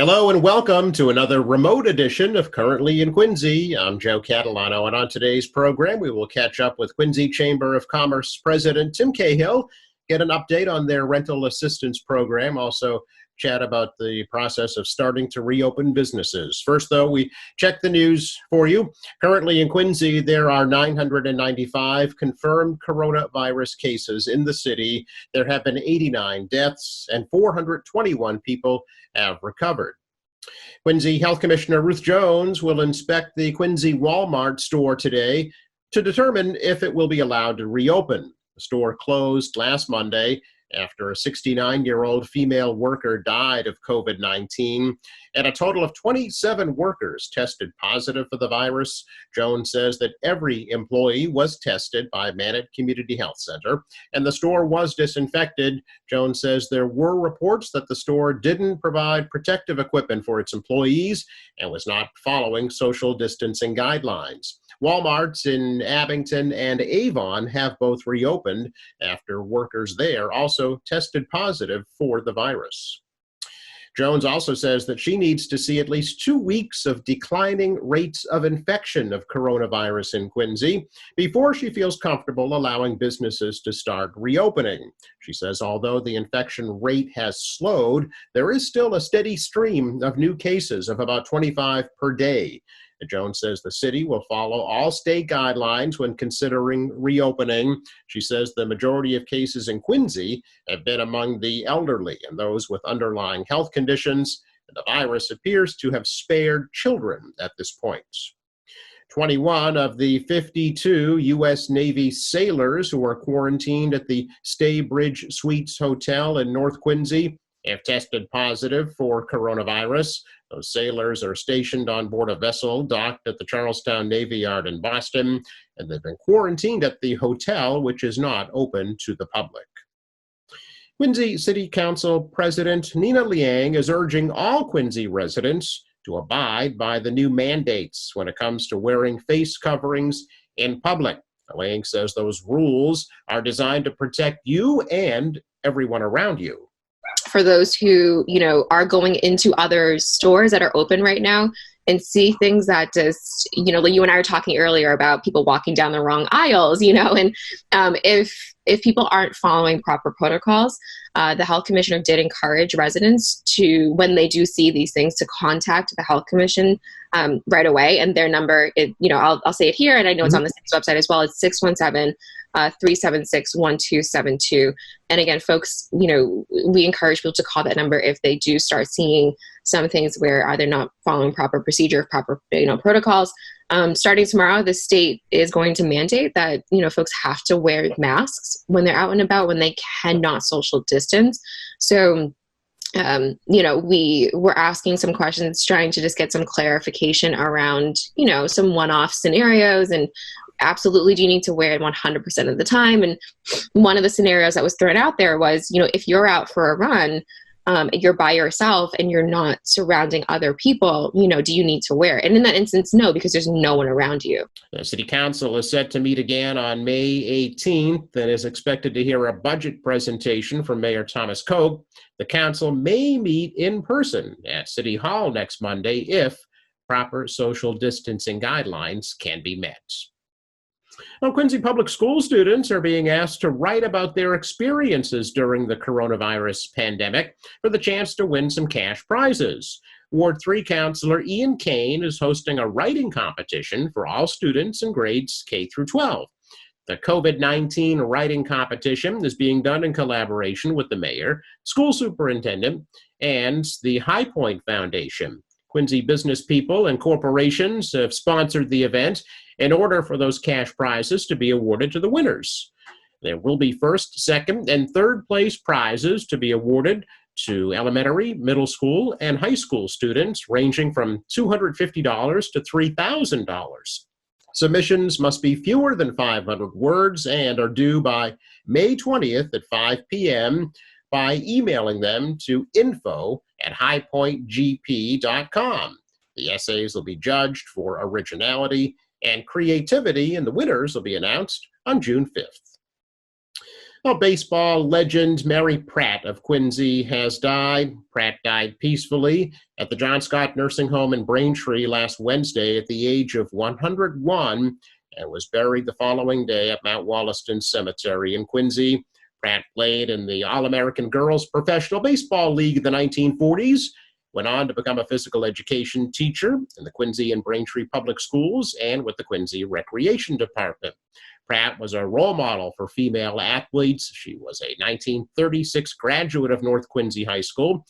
Hello and welcome to another remote edition of Currently in Quincy. I'm Joe Catalano, and on today's program, we will catch up with Quincy Chamber of Commerce President Tim Cahill, get an update on their rental assistance program, also chat about the process of starting to reopen businesses. First, though, we check the news for you. Currently in Quincy, there are 995 confirmed coronavirus cases in the city. There have been 89 deaths, and 421 people have recovered. Quincy Health Commissioner Ruth Jones will inspect the Quincy Walmart store today to determine if it will be allowed to reopen. The store closed last Monday after a 69-year-old female worker died of COVID-19, and a total of 27 workers tested positive for the virus. Jones says that every employee was tested by Mannett Community Health Center, and the store was disinfected. Jones says there were reports that the store didn't provide protective equipment for its employees and was not following social distancing guidelines. Walmarts in Abington and Avon have both reopened after workers there also tested positive for the virus. Jones also says that she needs to see at least 2 weeks of declining rates of infection of coronavirus in Quincy before she feels comfortable allowing businesses to start reopening. She says although the infection rate has slowed, there is still a steady stream of new cases of about 25 per day. Jones says the city will follow all state guidelines when considering reopening. She says the majority of cases in Quincy have been among the elderly and those with underlying health conditions. The virus appears to have spared children at this point. 21 of the 52 U.S. Navy sailors who are quarantined at the Staybridge Suites Hotel in North Quincy have tested positive for coronavirus. Those sailors are stationed on board a vessel docked at the Charlestown Navy Yard in Boston, and they've been quarantined at the hotel, which is not open to the public. Quincy City Council President Nina Liang is urging all Quincy residents to abide by the new mandates when it comes to wearing face coverings in public. Liang says those rules are designed to protect you and everyone around you. For those who, are going into other stores that are open right now and see things that just, like you and I were talking earlier about people walking down the wrong aisles, and if people aren't following proper protocols, the health commissioner did encourage residents to, when they do see these things, to contact the health commission right away. And their number, I'll say it here, and I know it's on the city's website as well. It's 617-376-1272. And again, folks, we encourage people to call that number if they do start seeing some things where they're not following proper procedure, proper protocols. Starting tomorrow, the state is going to mandate that, folks have to wear masks when they're out and about, when they cannot social distance. So, we were asking some questions, trying to just get some clarification around, some one-off scenarios, and absolutely do you need to wear it 100% of the time? And one of the scenarios that was thrown out there was, if you're out for a run, you're by yourself and you're not surrounding other people, do you need to wear it? And in that instance, no, because there's no one around you. The City Council is set to meet again on May 18th and is expected to hear a budget presentation from Mayor Thomas Koch. The council may meet in person at City Hall next Monday if proper social distancing guidelines can be met. Well, Quincy Public School students are being asked to write about their experiences during the coronavirus pandemic for the chance to win some cash prizes. Ward 3 Counselor Ian Kane is hosting a writing competition for all students in grades K through 12. The COVID-19 writing competition is being done in collaboration with the mayor, school superintendent, and the High Point Foundation. Quincy business people and corporations have sponsored the event in order for those cash prizes to be awarded to the winners. There will be first, second, and third place prizes to be awarded to elementary, middle school, and high school students, ranging from $250 to $3,000. Submissions must be fewer than 500 words and are due by May 20th at 5 p.m. by emailing them to info@highpointgp.com. The essays will be judged for originality and creativity, and the winners will be announced on June 5th. Well, baseball legend Mary Pratt of Quincy has died. Pratt died peacefully at the John Scott Nursing Home in Braintree last Wednesday at the age of 101 and was buried the following day at Mount Wollaston Cemetery in Quincy. Pratt played in the All-American Girls Professional Baseball League in the 1940s, went on to become a physical education teacher in the Quincy and Braintree Public Schools and with the Quincy Recreation Department. Pratt was a role model for female athletes. She was a 1936 graduate of North Quincy High School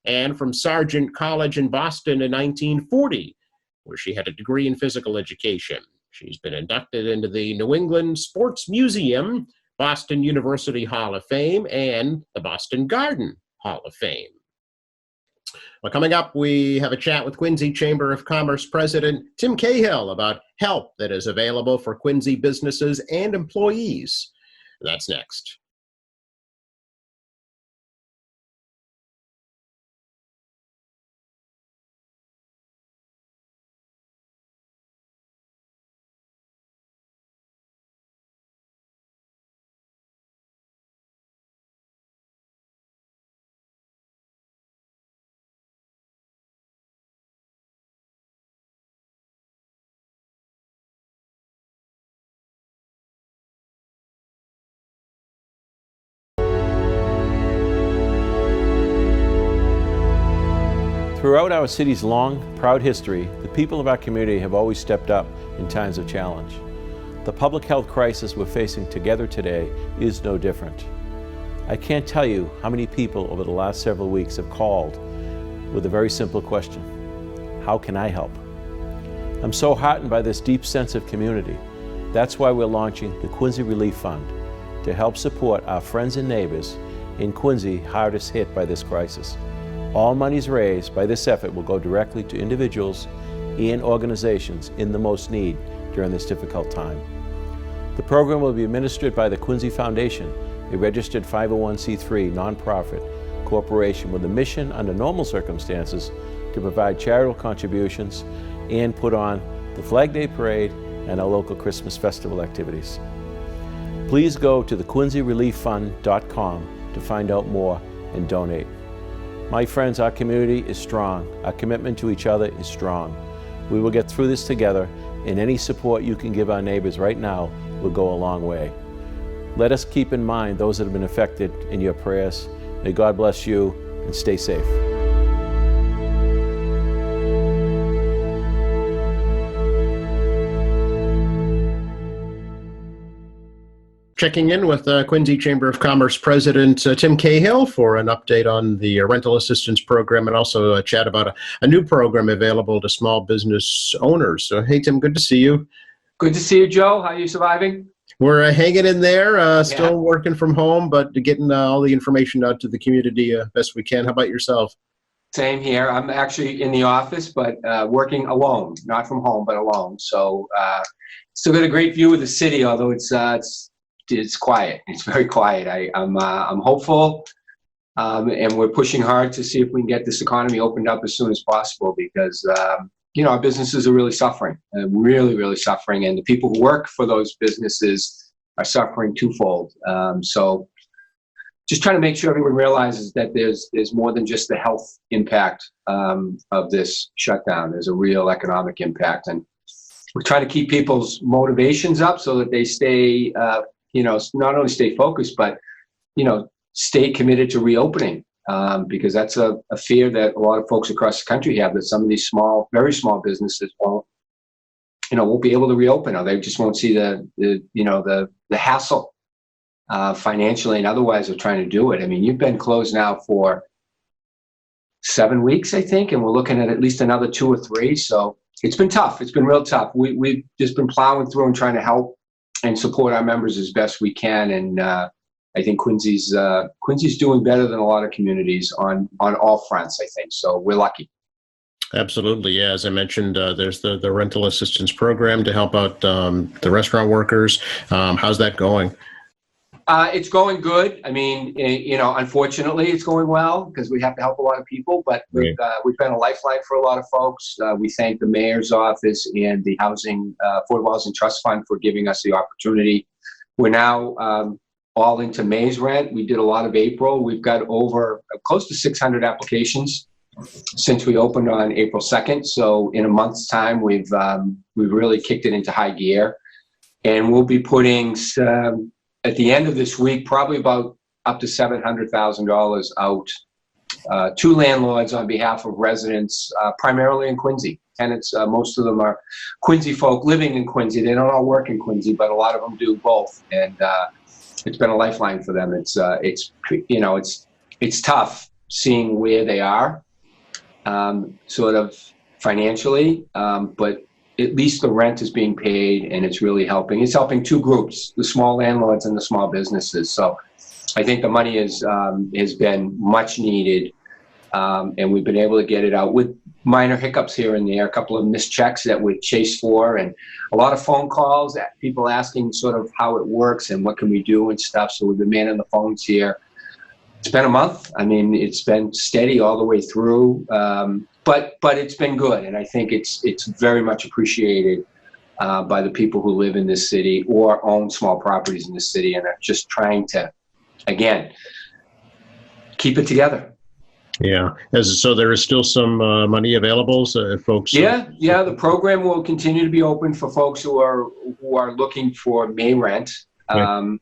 and from Sargent College in Boston in 1940, where she had a degree in physical education. She's been inducted into the New England Sports Museum, Boston University Hall of Fame, and the Boston Garden Hall of Fame. Well, coming up, we have a chat with Quincy Chamber of Commerce President Tim Cahill about help that is available for Quincy businesses and employees. That's next. Throughout our city's long, proud history, the people of our community have always stepped up in times of challenge. The public health crisis we're facing together today is no different. I can't tell you how many people over the last several weeks have called with a very simple question: how can I help? I'm so heartened by this deep sense of community. That's why we're launching the Quincy Relief Fund to help support our friends and neighbors in Quincy hardest hit by this crisis. All monies raised by this effort will go directly to individuals and organizations in the most need during this difficult time. The program will be administered by the Quincy Foundation, a registered 501c3 nonprofit corporation with a mission under normal circumstances to provide charitable contributions and put on the Flag Day Parade and our local Christmas festival activities. Please go to thequincyrelieffund.com to find out more and donate. My friends, our community is strong. Our commitment to each other is strong. We will get through this together, and any support you can give our neighbors right now will go a long way. Let us keep in mind those that have been affected in your prayers. May God bless you, and stay safe. Checking in with Quincy Chamber of Commerce President Tim Cahill for an update on the rental assistance program and also a chat about a new program available to small business owners. So, hey, Tim, good to see you. Good to see you, Joe. How are you surviving? We're hanging in there, still working from home, but getting all the information out to the community best we can. How about yourself? Same here. I'm actually in the office, but working alone, not from home, but alone. So still got a great view of the city, although it's quiet. It's very quiet. I'm hopeful, and we're pushing hard to see if we can get this economy opened up as soon as possible because, our businesses are really suffering, really suffering. And the people who work for those businesses are suffering twofold. So just trying to make sure everyone realizes that there's more than just the health impact of this shutdown. There's a real economic impact. And we're trying to keep people's motivations up so that they stay not only stay focused, but, stay committed to reopening, because that's a fear that a lot of folks across the country have, that some of these very small businesses won't be able to reopen, or they just won't see the hassle financially and otherwise of trying to do it. I mean, you've been closed now for 7 weeks, I think, and we're looking at least another 2 or 3. So it's been tough. It's been real tough. We've just been plowing through and trying to help and support our members as best we can. And I think Quincy's doing better than a lot of communities on all fronts, I think. So we're lucky. Absolutely. Yeah. As I mentioned, there's the rental assistance program to help out the restaurant workers. How's that going? It's going good. I mean, unfortunately, it's going well because we have to help a lot of people, but we've been a lifeline for a lot of folks. We thank the mayor's office and the Affordable Housing Trust Fund for giving us the opportunity. We're now all into May's rent. We did a lot of April. We've got over close to 600 applications since we opened on April 2nd. So in a month's time, we've really kicked it into high gear. And we'll be putting, at the end of this week, probably about up to $700,000 out to landlords on behalf of residents, primarily in Quincy. Tenants, most of them are Quincy folk living in Quincy. They don't all work in Quincy, but a lot of them do both. And it's been a lifeline for them. It's tough seeing where they are, sort of financially, but at least the rent is being paid, and it's really helping. It's helping two groups, the small landlords and the small businesses. So I think the money has been much needed, and we've been able to get it out with minor hiccups here and there, a couple of missed checks that we chased for, and a lot of phone calls, people asking sort of how it works and what can we do and stuff. So we've been manning the phones here. It's been a month. I mean, it's been steady all the way through, but it's been good, and I think it's very much appreciated by the people who live in this city or own small properties in this city and are just trying to, again, keep it together. Yeah. So there is still some money available, so if folks. Yeah. The program will continue to be open for folks who are looking for May rent. Right.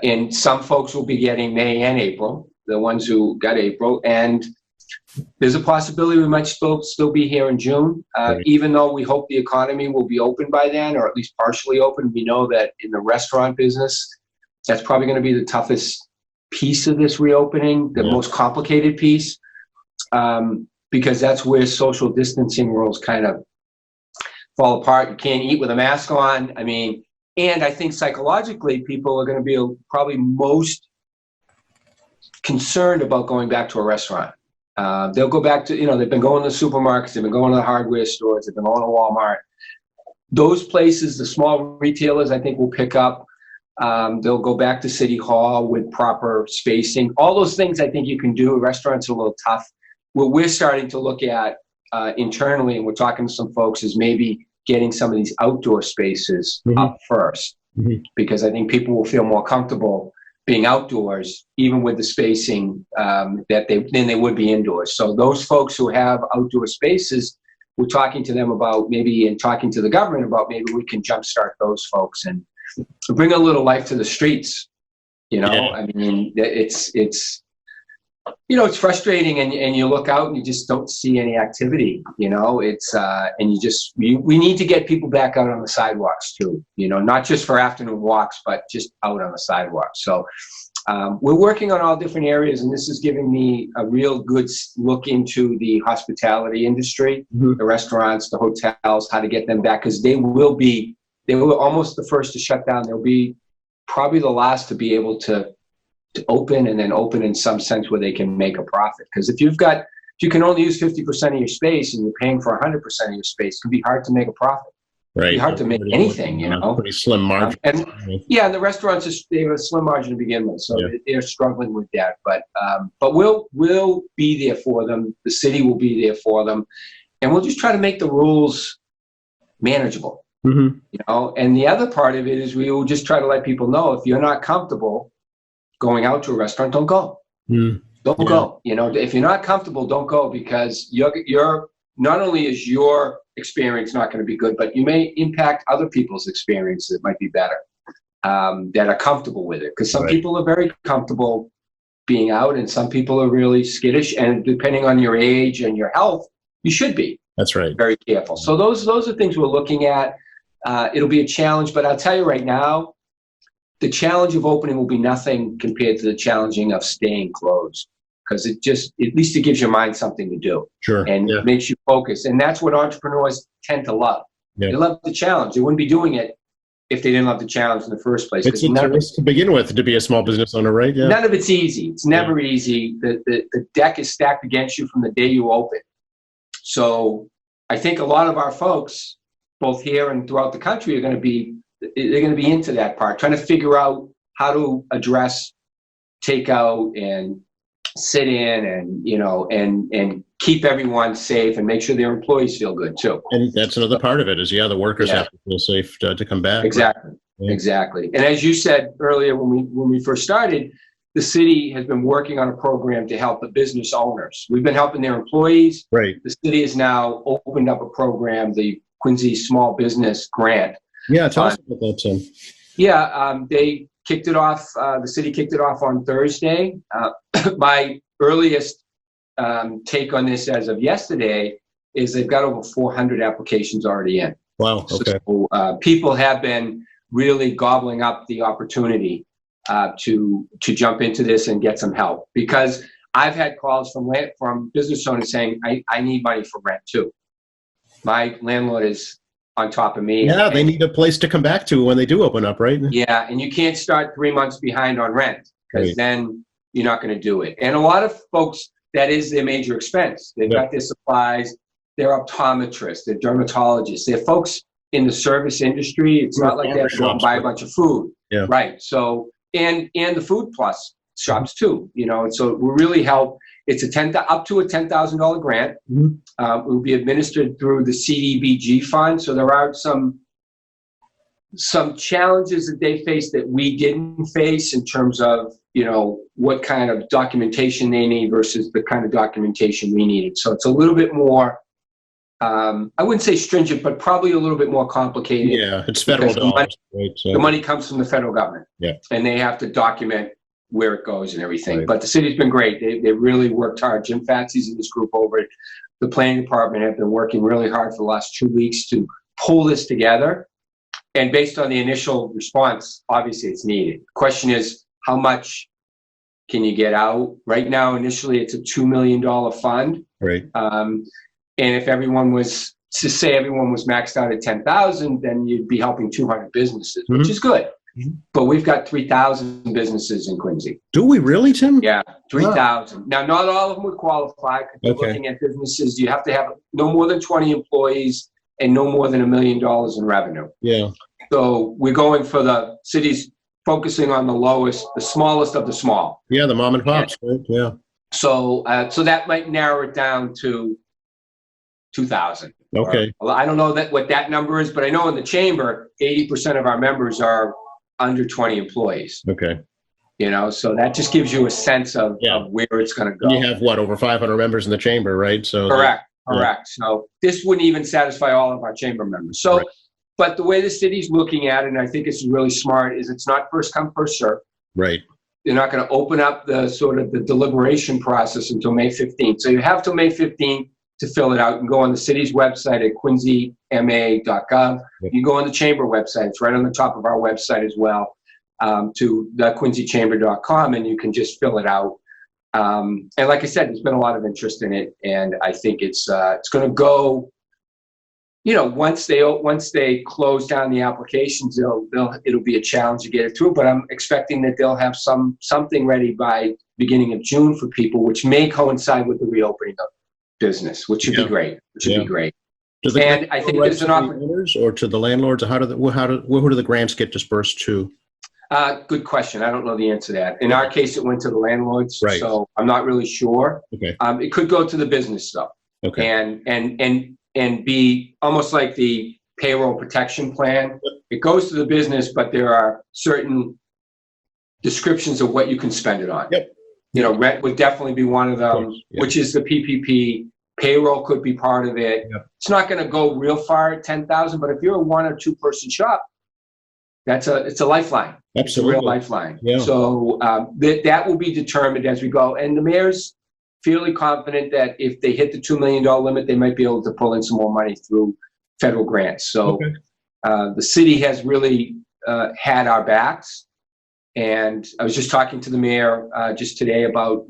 And some folks will be getting May and April, the ones who got April. And there's a possibility we might still be here in June, Right. even though we hope the economy will be open by then, or at least partially open. We know that in the restaurant business, that's probably going to be the toughest piece of this reopening, the most complicated piece, because that's where social distancing rules kind of fall apart. You can't eat with a mask on. I mean, and I think psychologically, people are going to be probably most concerned about going back to a restaurant. They'll go back to, they've been going to the supermarkets, they've been going to the hardware stores, they've been going to Walmart. Those places, the small retailers, I think will pick up. They'll go back to City Hall with proper spacing. All those things I think you can do. Restaurants are a little tough. What we're starting to look at internally, and we're talking to some folks, is maybe getting some of these outdoor spaces up first, because I think people will feel more comfortable being outdoors, even with the spacing than they would be indoors. So those folks who have outdoor spaces, we're talking to them about and talking to the government about maybe we can jumpstart those folks and bring a little life to the streets. Yeah. I mean, it's frustrating, and you look out and you just don't see any activity. It's and we need to get people back out on the sidewalks too. Not just for afternoon walks, but just out on the sidewalk. So we're working on all different areas, and this is giving me a real good look into the hospitality industry, the restaurants, the hotels, how to get them back, because they were almost the first to shut down. They'll be probably the last to be able to open, and then open in some sense where they can make a profit. Because if you can only use 50% of your space and you're paying for 100% of your space, it can be hard to make a profit. Right. It'd be hard to make anything, Pretty slim margin. And the restaurants, they have a slim margin to begin with, so they're struggling with that. But we'll be there for them. The city will be there for them, and we'll just try to make the rules manageable. And the other part of it is we will just try to let people know, if you're not comfortable going out to a restaurant, don't go. Don't go. If you're not comfortable, don't go, because you're not only is your experience not going to be good, but you may impact other people's experience that might be better, that are comfortable with it. Because some people are very comfortable being out, and some people are really skittish. And depending on your age and your health, you should be. That's right. Very careful. So those are things we're looking at. It'll be a challenge, but I'll tell you right now, the challenge of opening will be nothing compared to the challenging of staying closed, because at least it gives your mind something to do. Sure. And it makes you focus. And that's what entrepreneurs tend to love. Yeah. They love the challenge. They wouldn't be doing it if they didn't love the challenge in the first place. It's a risk to begin with to be a small business owner, right? Yeah. None of it's easy. It's never easy. The deck is stacked against you from the day you open. So I think a lot of our folks, both here and throughout the country, they're going to be into that part, trying to figure out how to address takeout and sit in and keep everyone safe and make sure their employees feel good too. And that's another part of it is, the workers have to feel safe to come back. Exactly. Exactly. And as you said earlier, when we first started, the city has been working on a program to help the business owners. We've been helping their employees. Right. The city has now opened up a program, the Quincy Small Business Grant. Yeah, tell us about that, Tim. Yeah, they kicked it off. The city kicked it off on Thursday. My earliest take on this as of yesterday is they've got over 400 applications already in. Wow. Okay. So people have been really gobbling up the opportunity to jump into this and get some help, because I've had calls from business owners saying, I need money for rent too. My landlord is on top of me. Yeah, they need a place to come back to when they do open up, right? Yeah, and you can't start 3 months behind on rent, because then you're not going to do it. And a lot of folks, that is their major expense. They've got their supplies, they're optometrists, they're dermatologists, they're folks in the service industry. It's not like they have to go and buy a bunch of food. Yeah. Right. So, and the Food Plus shops too, and so we really help. It's up to a $10,000 grant. It will be administered through the CDBG fund. So there are some challenges that they face that we didn't face in terms of, what kind of documentation they need versus the kind of documentation we needed. So it's a little bit more, I wouldn't say stringent, but probably a little bit more complicated. Yeah, it's federal dollars. Right, so. The money comes from the federal government. Yeah. And they have to document where it goes and everything. Right. But the city's been great. They really worked hard. Jim Fatsy's in this group over at the planning department have been working really hard for the last 2 weeks to pull this together. And based on the initial response, obviously it's needed. The question is, how much can you get out? Right now, initially, it's a $2 million fund. Right. And if everyone was to say everyone was maxed out at 10,000, then you'd be helping 200 businesses, which is good. But we've got 3,000 businesses in Quincy. Do we really, Tim? Yeah, 3,000. Now, not all of them would qualify, because we're looking at businesses. You have to have no more than 20 employees and no more than $1 million in revenue. Yeah. So we're going for the cities focusing on the smallest of the small. Yeah, the mom and pops, right? Yeah. So that might narrow it down to 2,000. Okay. I don't know what that number is, but I know in the chamber, 80% of our members are under 20 employees. Okay. So that just gives you a sense of where it's going to go. You have over 500 members in the chamber, right? So Correct. So this wouldn't even satisfy all of our chamber members. So, but the way the city's looking at it, and I think it's really smart, is it's not first come, first serve. Right. They're not going to open up the deliberation process until May 15th. So you have till May 15th to fill it out. You can go on the city's website at quincyma.gov. You can go on the chamber website. It's right on the top of our website as well, to thequincychamber.com, and you can just fill it out. And like I said, there's been a lot of interest in it, and I think it's going to go. Once they close down the applications, it'll be a challenge to get it through. But I'm expecting that they'll have something ready by beginning of June for people, which may coincide with the reopening of business, which would be great. Be great. And I think there's an opportunity. Or to the landlords. Who do the grants get dispersed to? Good question. I don't know the answer to that. In our case, it went to the landlords, right. So I'm not really sure. Okay. It could go to the business though. Okay. And be almost like the payroll protection plan. It goes to the business, but there are certain descriptions of what you can spend it on. Yep. Rent would definitely be one of them, which is the PPP. Payroll could be part of it. Yep. It's not going to go real far at 10,000, but if you're a 1 or 2 person shop, it's a lifeline. Absolutely. It's a real lifeline. Yeah. So that will be determined as we go. And the mayor's fairly confident that if they hit the $2 million limit, they might be able to pull in some more money through federal grants. So the city has really had our backs. And I was just talking to the mayor just today about,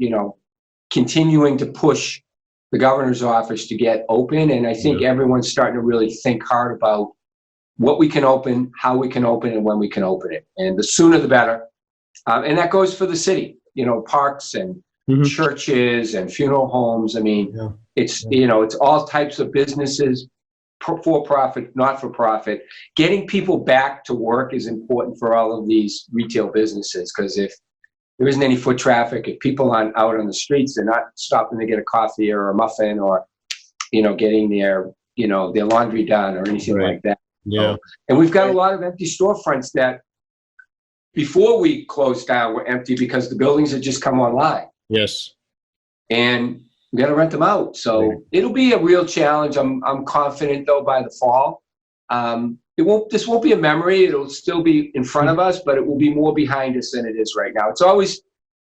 continuing to push the governor's office to get open. And I think everyone's starting to really think hard about what we can open, how we can open, and when we can open it. And the sooner the better. And that goes for the city, parks and churches and funeral homes. I mean, it's all types of businesses, for profit, not for profit. Getting people back to work is important for all of these retail businesses, because if there isn't any foot traffic, if people aren't out on the streets, they're not stopping to get a coffee or a muffin or, getting their laundry done or anything like that. Yeah. And we've got a lot of empty storefronts that before we closed down were empty because the buildings had just come online. Yes. And we got to rent them out. So it'll be a real challenge. I'm confident though by the fall. This won't be a memory. It'll still be in front of us, but it will be more behind us than it is right now. It's always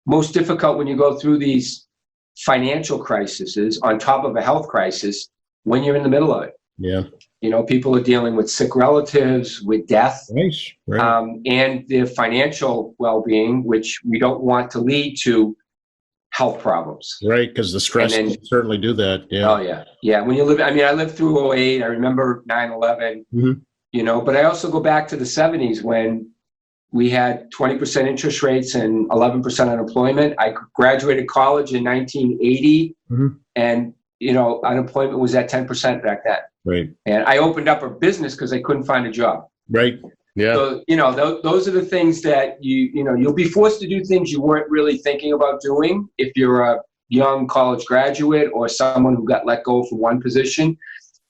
most difficult when you go through these financial crises on top of a health crisis when you're in the middle of it. Yeah. People are dealing with sick relatives, with death, Right. and their financial well-being, which we don't want to lead to health problems. Right, because the stress And then- can certainly do that. Yeah. Oh yeah. Yeah. When you live, I lived through 2008. I remember 9/11, but I also go back to the 70s when we had 20% interest rates and 11% unemployment. I graduated college in 1980 and, unemployment was at 10% back then. Right. And I opened up a business because I couldn't find a job. Right. Yeah. So, those are the things that you'll be forced to do things you weren't really thinking about doing if you're a young college graduate or someone who got let go from one position.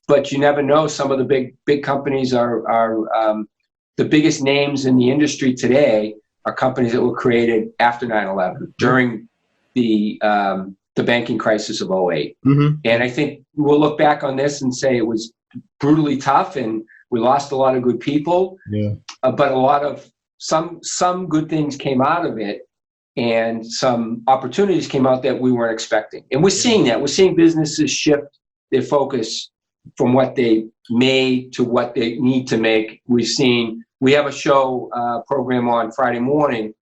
But you never know. Some of the big companies are the biggest names in the industry today are companies that were created after 9/11 during the banking crisis of 2008. And I think we'll look back on this and say it was brutally tough and we lost a lot of good people, but a lot of some good things came out of it and some opportunities came out that we weren't expecting. And we're seeing that. We're seeing businesses shift their focus from what they made to what they need to make. We have a show program on Friday morning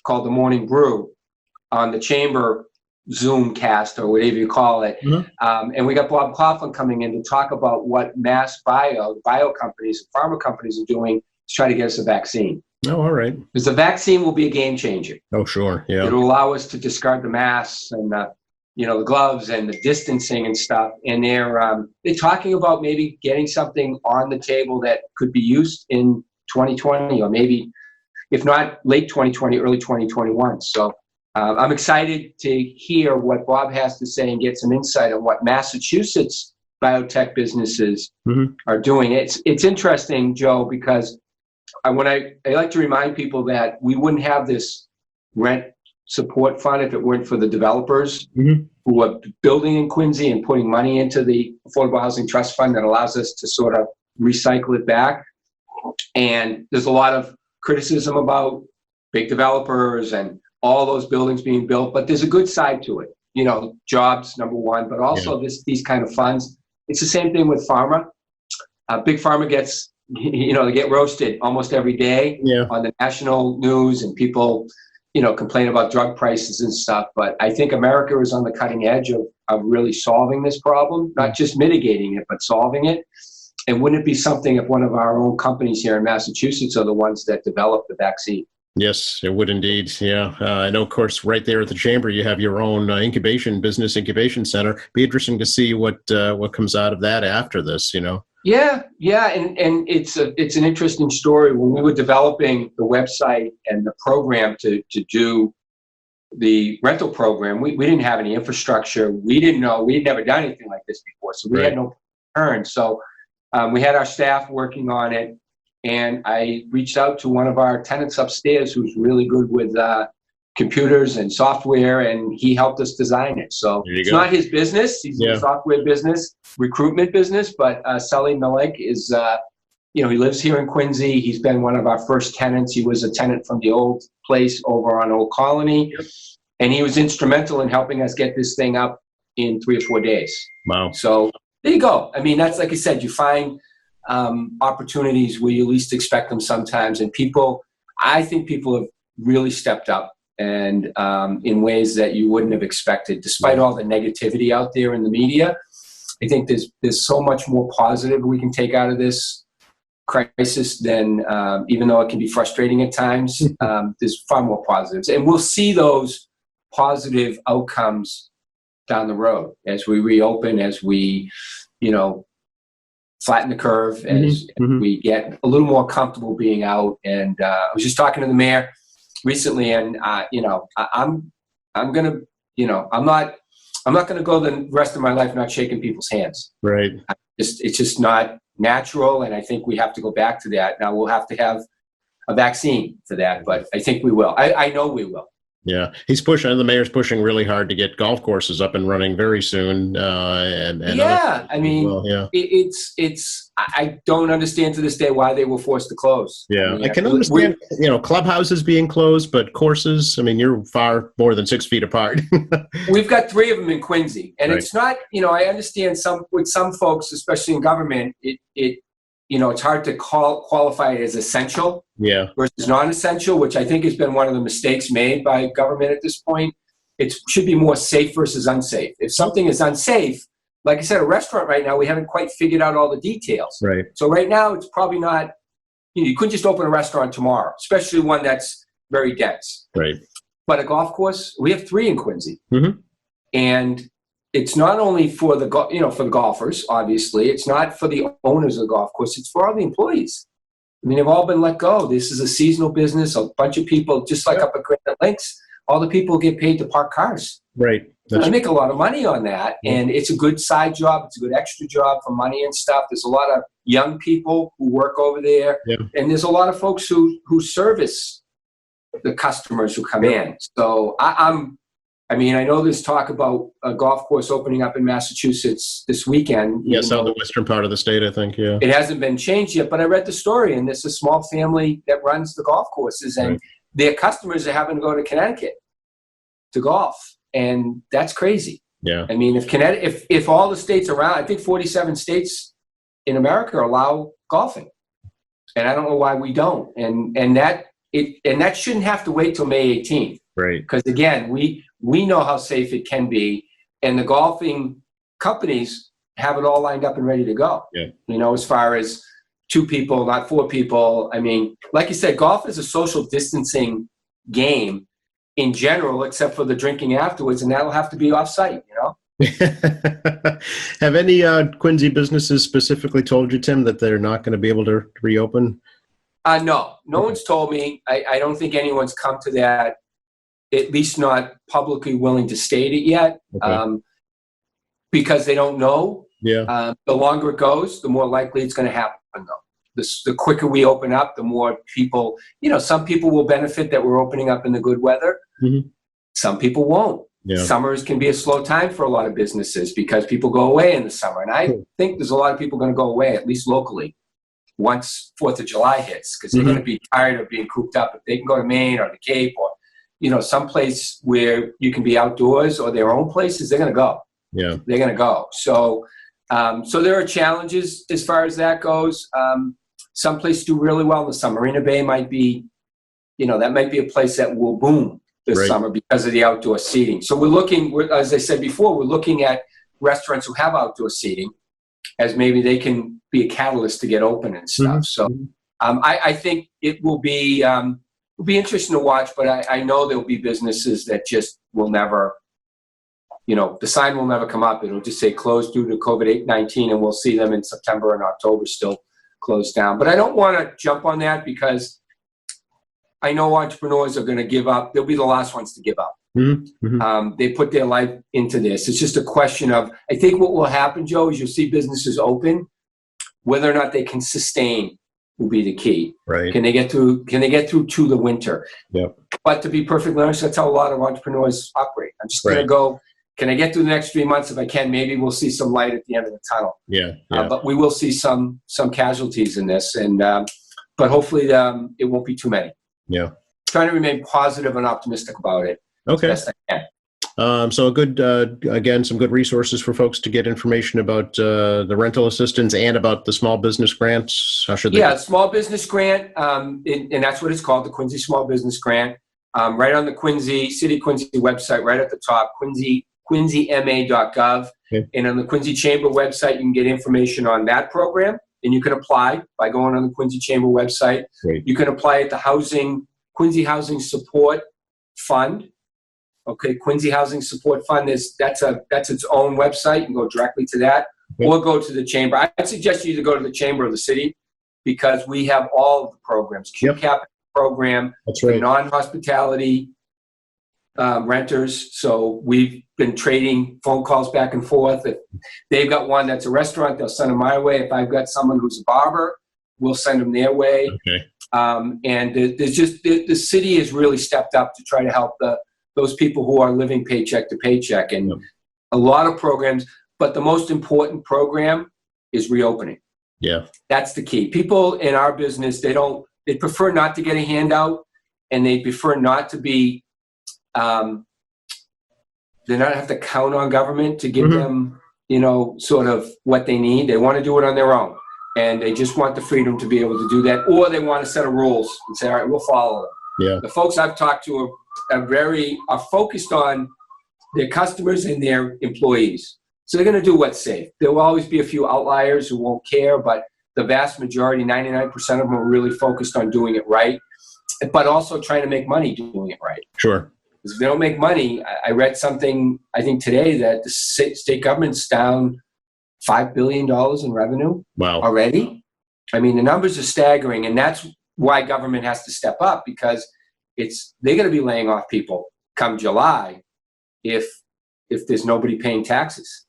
called The Morning Brew on the Chamber Zoom cast or whatever you call it. And we got Bob Coughlin coming in to talk about what mass bio companies, pharma companies are doing to try to get us a vaccine. Oh, all right. Because the vaccine will be a game changer. Oh, sure. Yeah. It'll allow us to discard the masks and the gloves and the distancing and stuff. And they're talking about maybe getting something on the table that could be used in 2020 or maybe, if not late 2020, early 2021. So I'm excited to hear what Bob has to say and get some insight on what Massachusetts biotech businesses are doing. It's interesting, Joe, because I like to remind people that we wouldn't have this rent support fund if it weren't for the developers who are building in Quincy and putting money into the Affordable Housing Trust Fund that allows us to sort of recycle it back. And there's a lot of criticism about big developers and all those buildings being built, but there's a good side to it. Jobs, number one, but also these kind of funds. It's the same thing with pharma. Big pharma gets, they get roasted almost every day on the national news, and people, complain about drug prices and stuff. But I think America is on the cutting edge of really solving this problem, not just mitigating it, but solving it. And wouldn't it be something if one of our own companies here in Massachusetts are the ones that develop the vaccine? Yes, it would indeed. Yeah. I know, of course, right there at the Chamber, you have your own business incubation center. Be interesting to see what comes out of that after this, Yeah. And it's an interesting story. When we were developing the website and the program to do the rental program, we didn't have any infrastructure. We didn't know. We'd never done anything like this before. So we had no return. So we had our staff working on it. And I reached out to one of our tenants upstairs who's really good with computers and software, and he helped us design it. So it's not his business. He's in the software business, recruitment business, but Sully Malik is, he lives here in Quincy. He's been one of our first tenants. He was a tenant from the old place over on Old Colony, and he was instrumental in helping us get this thing up in 3 or 4 days. Wow. So there you go. I mean, that's, like I said, you find opportunities where you least expect them sometimes. And I think people have really stepped up and in ways that you wouldn't have expected, despite all the negativity out there in the media. I think there's so much more positive we can take out of this crisis than, even though it can be frustrating at times, there's far more positives. And we'll see those positive outcomes down the road as we reopen, as we, flatten the curve, as we get a little more comfortable being out. And I was just talking to the mayor recently, and I'm gonna, I'm not gonna go the rest of my life not shaking people's hands. Right. It's just not natural, and I think we have to go back to that. Now we'll have to have a vaccine for that, but I think we will. I know we will. Yeah, the mayor's pushing really hard to get golf courses up and running very soon. Yeah, I mean, well, yeah. I don't understand to this day why they were forced to close. Yeah, I can understand, clubhouses being closed, but courses, I mean, you're far more than 6 feet apart. We've got 3 of them in Quincy, and Right. it's not, I understand with some folks, especially in government, it's hard to qualify it as essential Yeah, versus non-essential, which I think has been one of the mistakes made by government at this point. It should be more safe versus unsafe. If something is unsafe, like I said, a restaurant right now, we haven't quite figured out all the details. right. So right now, it's probably not, you couldn't just open a restaurant tomorrow, especially one that's very dense. Right. But a golf course, we have 3 in Quincy. Mhm. And it's not only for the for the golfers, obviously. It's not for the owners of the golf course. It's for all the employees. I mean, they've all been let go. This is a seasonal business. A bunch of people, just like up at Granite Links, all the people get paid to park cars. Right. I make a lot of money on that, and it's a good side job. It's a good extra job for money and stuff. There's a lot of young people who work over there, Yeah. and there's a lot of folks who service the customers who come in. So I know there's talk about a golf course opening up in Massachusetts this weekend. Yeah, southwestern part of the state, I think, yeah. It hasn't been changed yet, but I read the story, and there's a small family that runs the golf courses, and Right. their customers are having to go to Connecticut to golf, and that's crazy. Yeah. I mean, if all the states around, I think 47 states in America allow golfing, and I don't know why we don't. And that shouldn't have to wait till May 18th, Right. because again, we know how safe it can be, and the golfing companies have it all lined up and ready to go. Yeah. As far as 2 people, not 4 people. I mean, like you said, golf is a social distancing game in general, except for the drinking afterwards, and that'll have to be off-site, Have any Quincy businesses specifically told you, Tim, that they're not going to be able to reopen? No one's told me. I don't think anyone's come to that, at least not publicly willing to state it yet, Okay. because they don't know. Yeah. The longer it goes, the more likely it's going to happen, though. The quicker we open up, the more people, some people will benefit that we're opening up in the good weather. Mhm. Some people won't. Yeah. Summers can be a slow time for a lot of businesses because people go away in the summer. And I think there's a lot of people going to go away, at least locally, once 4th of July hits, because they're going to be tired of being cooped up. If they can go to Maine or the Cape or, someplace where you can be outdoors or their own places, they're going to go. Yeah. They're going to go. So there are challenges as far as that goes. Some places do really well in the summer. Marina Bay might be, that might be a place that will boom this Right. summer because of the outdoor seating. So as I said before, we're looking at restaurants who have outdoor seating as maybe they can be a catalyst to get open and stuff. Mhm. So I think it will be interesting to watch, but I know there'll be businesses that just will never, the sign will never come up. It'll just say closed due to COVID-19, and we'll see them in September and October still closed down. But I don't want to jump on that because I know entrepreneurs are going to give up. They'll be the last ones to give up. Mm-hmm. They put their life into this. It's just a question of, I think what will happen, Joe, is you'll see businesses open. Whether or not they can sustain will be the key. Right. Can they get through to the winter? Yep. But to be perfectly honest, that's how a lot of entrepreneurs operate. I'm just going to go, can I get through the next 3 months? If I can, maybe we'll see some light at the end of the tunnel. Yeah. But we will see some casualties in this, and but hopefully it won't be too many. Yeah. Trying to remain positive and optimistic about it. Okay. Best I can. So a good, again, some good resources for folks to get information about the rental assistance and about the small business grants. How should they? Yeah, small business grant, and that's what it's called, the Quincy Small Business Grant. Right on the City Quincy website, right at the top, quincyma.gov. Okay. And on the Quincy Chamber website, you can get information on that program, and you can apply by going on the Quincy Chamber website. Great. You can apply at the Quincy Housing Support Fund. Okay, Quincy Housing Support Fund that's its own website. You can go directly to that, or go to the chamber. I'd suggest you to go to the chamber of the city because we have all of the programs. QCAP program, That's the right. non-hospitality renters. So we've been trading phone calls back and forth. If they've got one that's a restaurant, they'll send them my way. If I've got someone who's a barber, we'll send them their way. Okay. And there's just the city has really stepped up to try to help those people who are living paycheck to paycheck, and a lot of programs. But the most important program is reopening. Yeah, that's the key. People in our business, they prefer not to get a handout, and they prefer not to be. They not have to count on government to give them, sort of what they need. They want to do it on their own. And they just want the freedom to be able to do that, or they want a set of rules and say, all right, we'll follow them. yeah, The folks I've talked to are focused on their customers and their employees. So they're going to do what's safe. There will always be a few outliers who won't care, but the vast majority, 99% of them, are really focused on doing it right, but also trying to make money doing it right. sure. Because if they don't make money, I read something, I think today, that the state government's down $5 billion in revenue Wow. already. I mean, the numbers are staggering, and that's why government has to step up, because they're going to be laying off people come July if there's nobody paying taxes.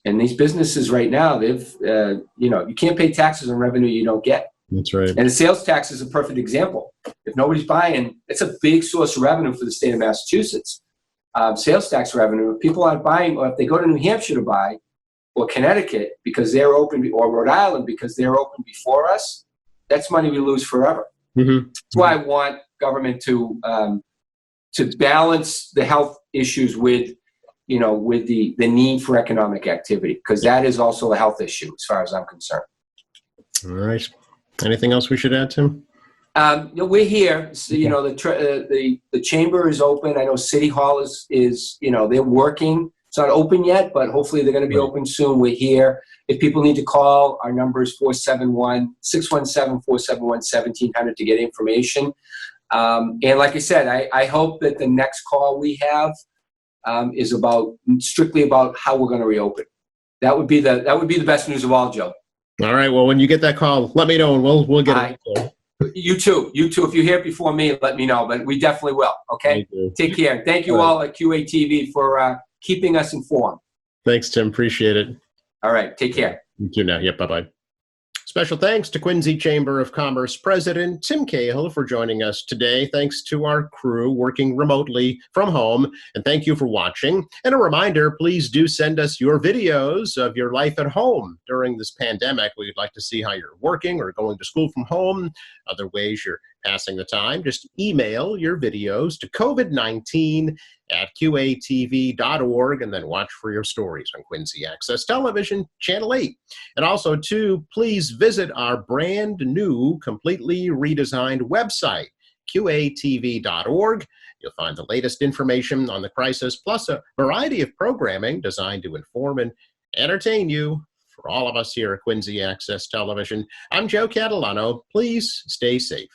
And these businesses right now, you can't pay taxes on revenue you don't get. That's right. And the sales tax is a perfect example. If nobody's buying, it's a big source of revenue for the state of Massachusetts. Sales tax revenue. If people aren't buying, or if they go to New Hampshire to buy, or Connecticut because they're open, or Rhode Island because they're open before us, that's money we lose forever. Mm-hmm. That's why I want government to balance the health issues with the need for economic activity, because that is also a health issue as far as I'm concerned. All right. Anything else we should add, Tim? We're here. So, the chamber is open. I know City Hall is they're working. It's not open yet, but hopefully they're going to be open soon. We're here. If people need to call, our number is 617-471-1700 to get information. And like I said, I hope that the next call we have is strictly about how we're going to reopen. That would be the best news of all, Joe. All right. Well, when you get that call, let me know, and we'll get it. You too. If you hear it before me, let me know. But we definitely will. Okay. Take care. Thank you all at QATV for keeping us informed. Thanks, Tim. Appreciate it. All right. Take care. You too now. Yep. Bye-bye. Special thanks to Quincy Chamber of Commerce President Tim Cahill for joining us today. Thanks to our crew working remotely from home. And thank you for watching. And a reminder, please do send us your videos of your life at home during this pandemic. We'd like to see how you're working or going to school from home, other ways you're passing the time. Just email your videos to covid19@qatv.org, and then watch for your stories on Quincy Access Television, Channel 8. And also, too, please visit our brand new, completely redesigned website, qatv.org. You'll find the latest information on the crisis, plus a variety of programming designed to inform and entertain you. For all of us here at Quincy Access Television, I'm Joe Catalano. Please stay safe.